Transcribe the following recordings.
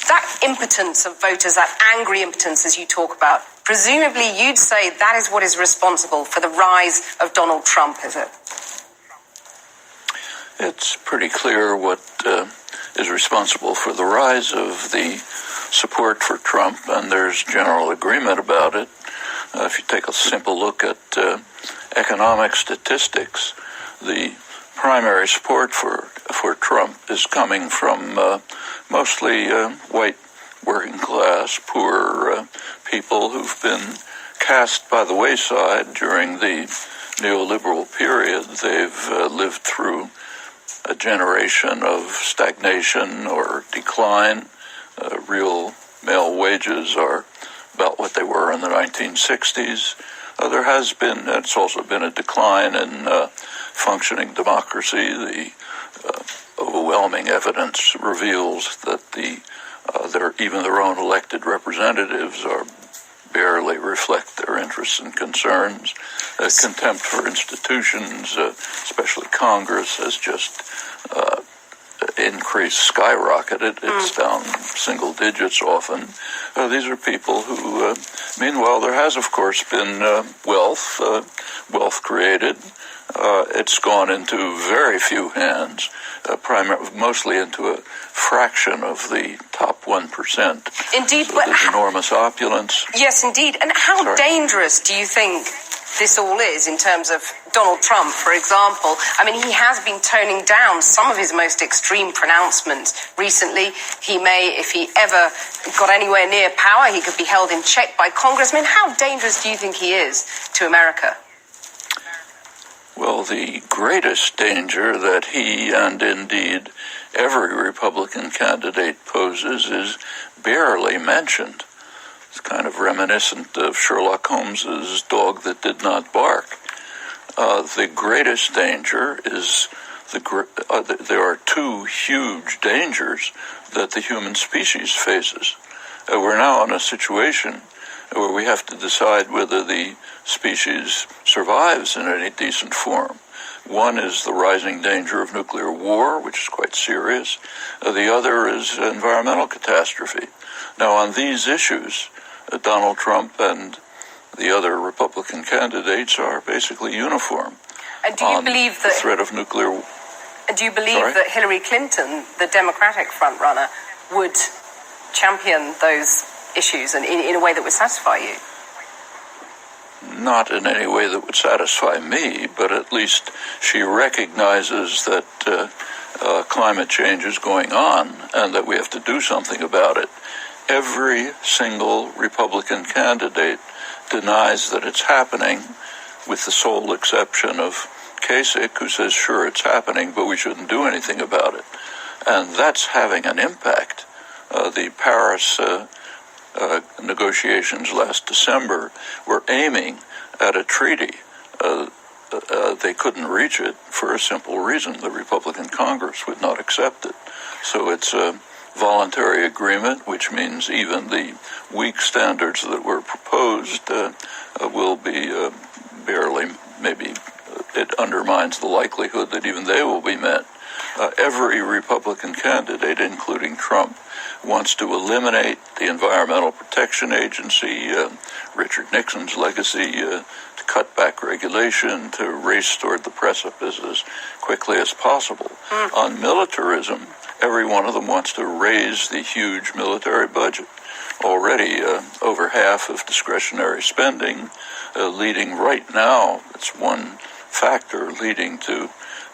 that impotence of voters, that angry impotence as you talk about, presumably you'd say that is what is responsible for the rise of Donald Trump, is it? It's pretty clear what is responsible for the rise of the support for Trump, and there's general agreement about it. If you take a simple look at economic statistics, the primary support for Trump is coming from mostly white working class, poor people who've been cast by the wayside during the neoliberal period. They've lived through a generation of stagnation or decline. Real male wages are about what they were in the 1960s. There has been, it's also been a decline in functioning democracy. The overwhelming evidence reveals that even their own elected representatives barely reflect their interests and concerns. Contempt for institutions, especially Congress, has just increased, skyrocketed. It's down single digits often. These are people who, meanwhile, there has, of course, been wealth created. It's gone into very few hands, mostly into a fraction of the top 1%. Indeed. So there's enormous opulence. Yes, indeed. And how dangerous do you think this all is in terms of Donald Trump, for example? I mean, he has been toning down some of his most extreme pronouncements recently. He may, if he ever got anywhere near power, he could be held in check by Congress. I mean, how dangerous do you think he is to America? Well, the greatest danger that he and indeed every Republican candidate poses is barely mentioned. It's kind of reminiscent of Sherlock Holmes's dog that did not bark. The greatest danger is there are two huge dangers that the human species faces. We're now in a situation where we have to decide whether the species survives in any decent form. One is the rising danger of nuclear war, which is quite serious. The other is environmental catastrophe. Now, on these issues, Donald Trump and the other Republican candidates are basically uniform. And do you believe that the threat of nuclear? And do you believe that Hillary Clinton, the Democratic frontrunner, would champion those issues and in a way that would satisfy you? Not in any way that would satisfy me, but at least she recognizes that climate change is going on and that we have to do something about it. Every single Republican candidate denies that it's happening, with the sole exception of Kasich, who says, sure, it's happening, but we shouldn't do anything about it. And that's having an impact. The Paris negotiations last December were aiming at a treaty. They couldn't reach it for a simple reason. The Republican Congress would not accept it. So it's a voluntary agreement, which means even the weak standards that were proposed will be barely, maybe it undermines the likelihood that even they will be met. Every Republican candidate, including Trump, wants to eliminate the Environmental Protection Agency, Richard Nixon's legacy, to cut back regulation, to race toward the precipice as quickly as possible. On militarism, every one of them wants to raise the huge military budget. Already over half of discretionary spending, leading right now, it's one factor leading to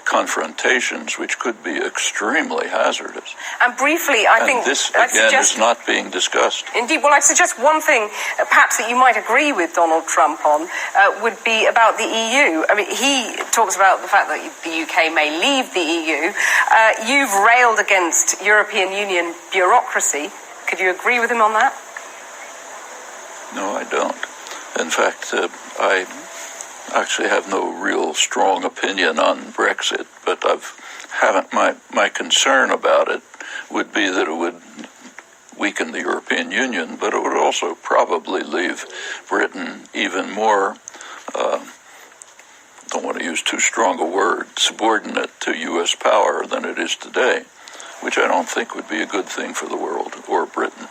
confrontations which could be extremely hazardous. And briefly, I think this again is not being discussed. Indeed. Well, I'd suggest one thing, perhaps that you might agree with Donald Trump on, would be about the EU. I mean, he talks about the fact that the UK may leave the EU. You've railed against European Union bureaucracy. Could you agree with him on that? No, I don't. In fact, I actually have no real strong opinion on Brexit, but my concern about it would be that it would weaken the European Union, but it would also probably leave Britain even more, don't want to use too strong a word, subordinate to U.S. power than it is today. which I don't think would be a good thing for the world or Britain.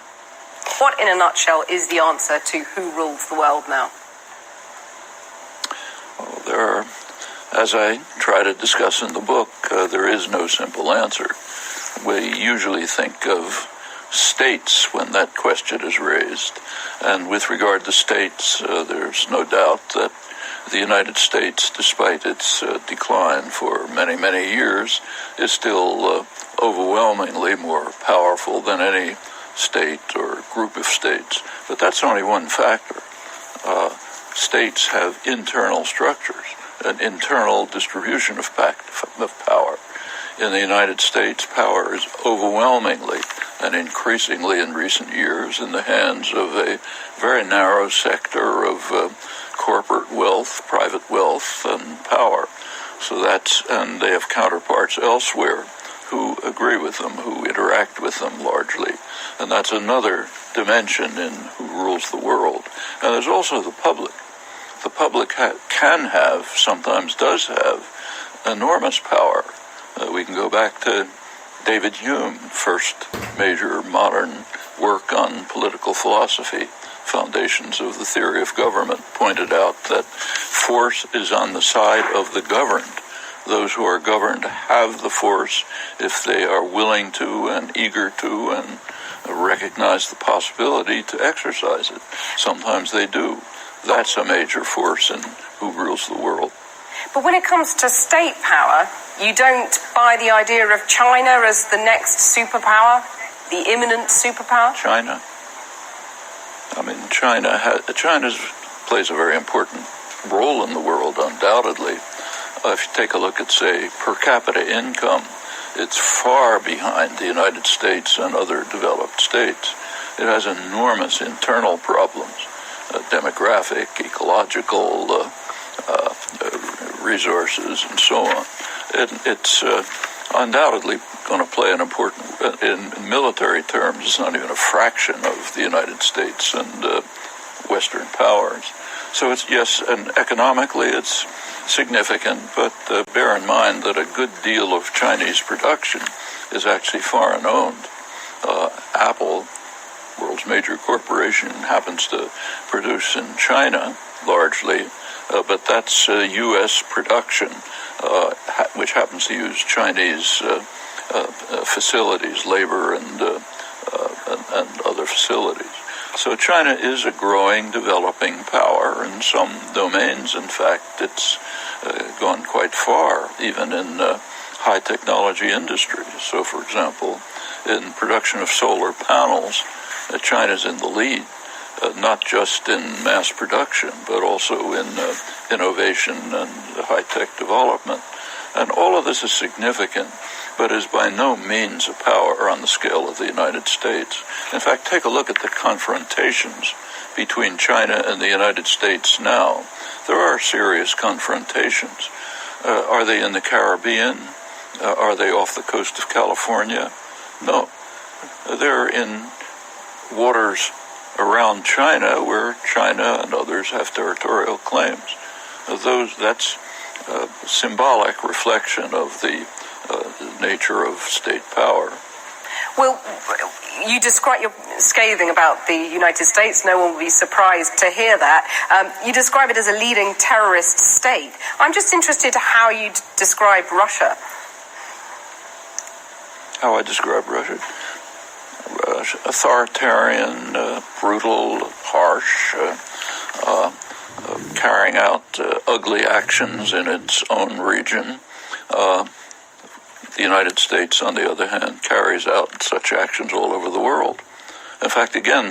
What, in a nutshell, is the answer to who rules the world now? Well, there are, as I try to discuss in the book, there is no simple answer. We usually think of states when that question is raised. And with regard to states, there's no doubt that the United States, despite its decline for many, many years, is still overwhelmingly more powerful than any state or group of states. But that's only one factor. States have internal structures, an internal distribution of power. In the United States, power is overwhelmingly and increasingly in recent years in the hands of a very narrow sector of corporate wealth, private wealth, and power. And they have counterparts elsewhere who agree with them, who interact with them largely. And that's another dimension in who rules the world. And there's also the public. The public can have, sometimes does have, enormous power. We can go back to David Hume, first major modern work on political philosophy, Foundations of the Theory of Government, pointed out that force is on the side of the governed. Those who are governed have the force if they are willing to and eager to and recognize the possibility to exercise it. Sometimes they do. That's a major force in who rules the world. But when it comes to state power, you don't buy the idea of China as the next superpower, the imminent superpower? China? I mean, China plays a very important role in the world, undoubtedly. If you take a look at, say, per capita income, it's far behind the United States and other developed states. It has enormous internal problems, demographic, ecological, resources, and so on. It's undoubtedly going to play an important, in military terms, it's not even a fraction of the United States and Western powers. So it's, yes, and economically it's significant, but bear in mind that a good deal of Chinese production is actually foreign owned. Apple, world's major corporation, happens to produce in China largely, but that's U.S. production, which happens to use Chinese facilities, labor, and other facilities. So China is a growing, developing power in some domains. In fact, it's gone quite far, even in high technology industries. So, for example, in production of solar panels, China's in the lead. Not just in mass production, but also in innovation and high-tech development. And all of this is significant, but is by no means a power on the scale of the United States. In fact, take a look at the confrontations between China and the United States now. There are serious confrontations. Are they in the Caribbean? Are they off the coast of California? No. They're in waters around China, where China and others have territorial claims. That's a symbolic reflection of the nature of state power. Well, you're scathing about the United States. No one will be surprised to hear that. You describe it as a leading terrorist state. I'm just interested how you describe Russia. How I describe Russia? Authoritarian, brutal, harsh, carrying out ugly actions in its own region. The United States, on the other hand, carries out such actions all over the world. In fact, again,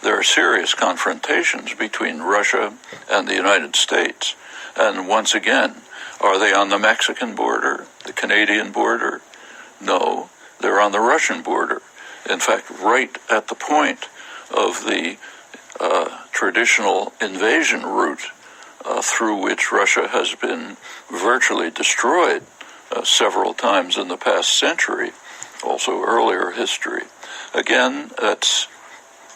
there are serious confrontations between Russia and the United States. And once again, are they on the Mexican border, the Canadian border? No, they're on the Russian border. In fact, right at the point of the traditional invasion route through which Russia has been virtually destroyed several times in the past century, also earlier history. Again, that's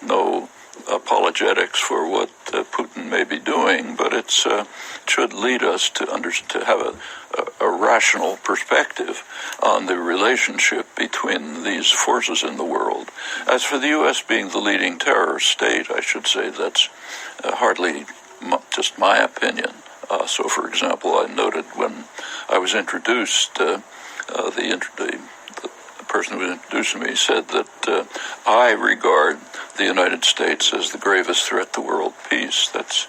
no apologetics for what Putin may be doing, but it should lead us to have a rational perspective on the relationship between these forces in the world. As for the U.S. being the leading terrorist state, I should say that's hardly just my opinion. So, for example, I noted when I was introduced, the person who was introducing me said that I regard the United States as the gravest threat to world peace. That's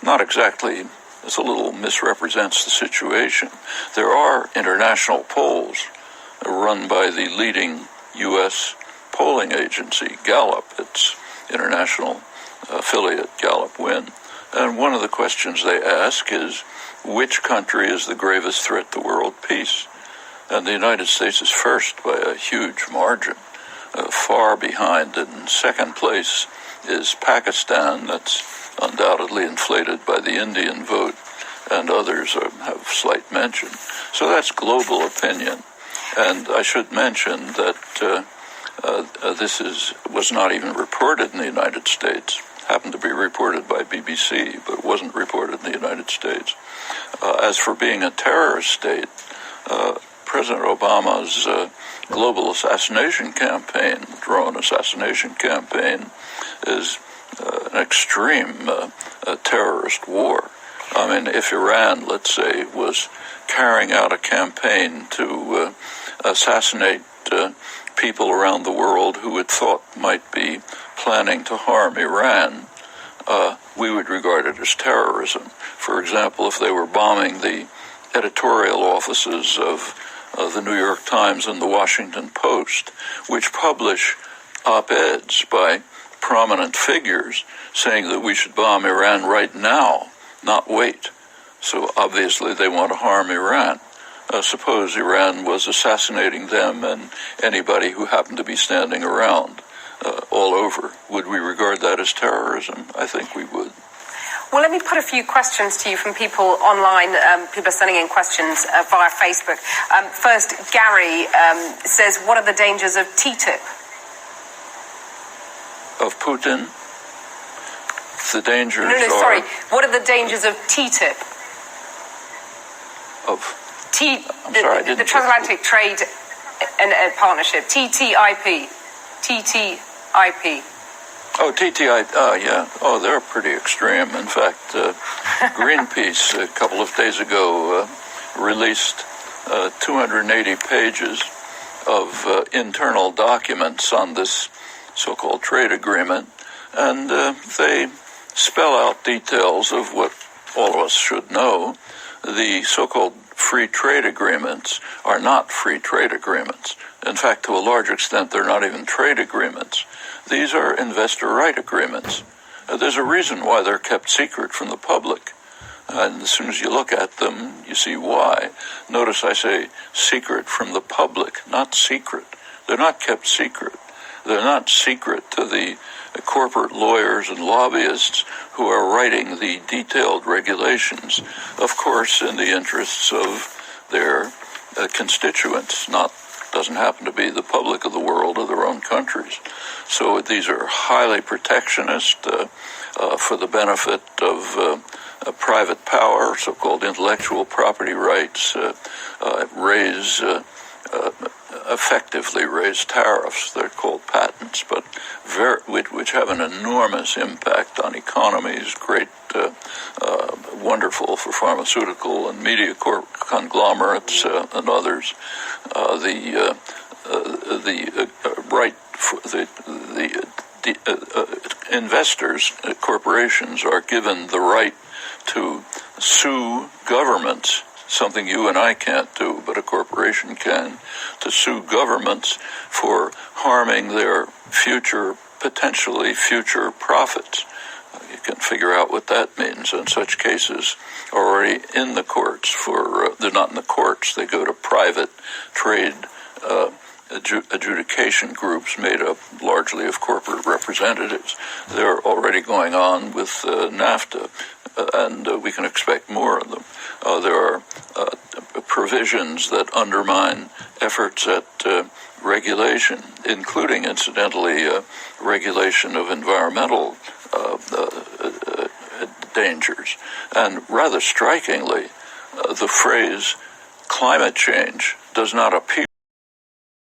not exactly, it's a little misrepresents the situation. There are international polls run by the leading U.S. polling agency, Gallup, its international affiliate, Gallup Win. And one of the questions they ask is, which country is the gravest threat to world peace? And the United States is first by a huge margin. Far behind, in second place, is Pakistan. That's undoubtedly inflated by the Indian vote, and others have slight mention. So that's global opinion. And I should mention that this was not even reported in the United States. Happened to be reported by BBC, but wasn't reported in the United States. As for being a terrorist state, President Obama's global assassination campaign, drone assassination campaign, is an extreme terrorist war. I mean, if Iran, let's say, was carrying out a campaign to assassinate people around the world who it thought might be planning to harm Iran, we would regard it as terrorism. For example, if they were bombing the editorial offices of the New York Times and the Washington Post, which publish op-eds by prominent figures saying that we should bomb Iran right now, not wait. So obviously they want to harm Iran. Suppose Iran was assassinating them and anybody who happened to be standing around all over. Would we regard that as terrorism? I think we would. Well, let me put a few questions to you from people online. People are sending in questions via Facebook. First, Gary says, what are the dangers of TTIP? Of Putin? The dangers sorry. What are the dangers of TTIP? I'm sorry, the Transatlantic Trade and Partnership, TTIP. TTIP. Oh, TTIP, yeah. Oh, they're pretty extreme. In fact, Greenpeace a couple of days ago released 280 pages of internal documents on this so-called trade agreement, and they spell out details of what all of us should know. The so-called free trade agreements are not free trade agreements. In fact, to a large extent, they're not even trade agreements. These are investor right agreements. There's a reason why they're kept secret from the public. And as soon as you look at them, you see why. Notice I say secret from the public, not secret. They're not kept secret. They're not secret to the corporate lawyers and lobbyists who are writing the detailed regulations, of course, in the interests of their constituents, doesn't happen to be the public of the world or their own countries. So these are highly protectionist for the benefit of private power, so-called intellectual property rights, effectively raise tariffs. They're called patents, but which have an enormous impact on economies, great, wonderful for pharmaceutical and media conglomerates and others. The right for the investors, corporations are given the right to sue governments, something you and I can't do, but a corporation can, to sue governments for harming their potentially future profits. You can figure out what that means. In such cases, already in the courts they're not in the courts, they go to private trade adjudication groups made up largely of corporate representatives. They're already going on with NAFTA, and we can expect more of them. There are provisions that undermine efforts at regulation, including, incidentally, regulation of environmental dangers. And rather strikingly, the phrase climate change does not appear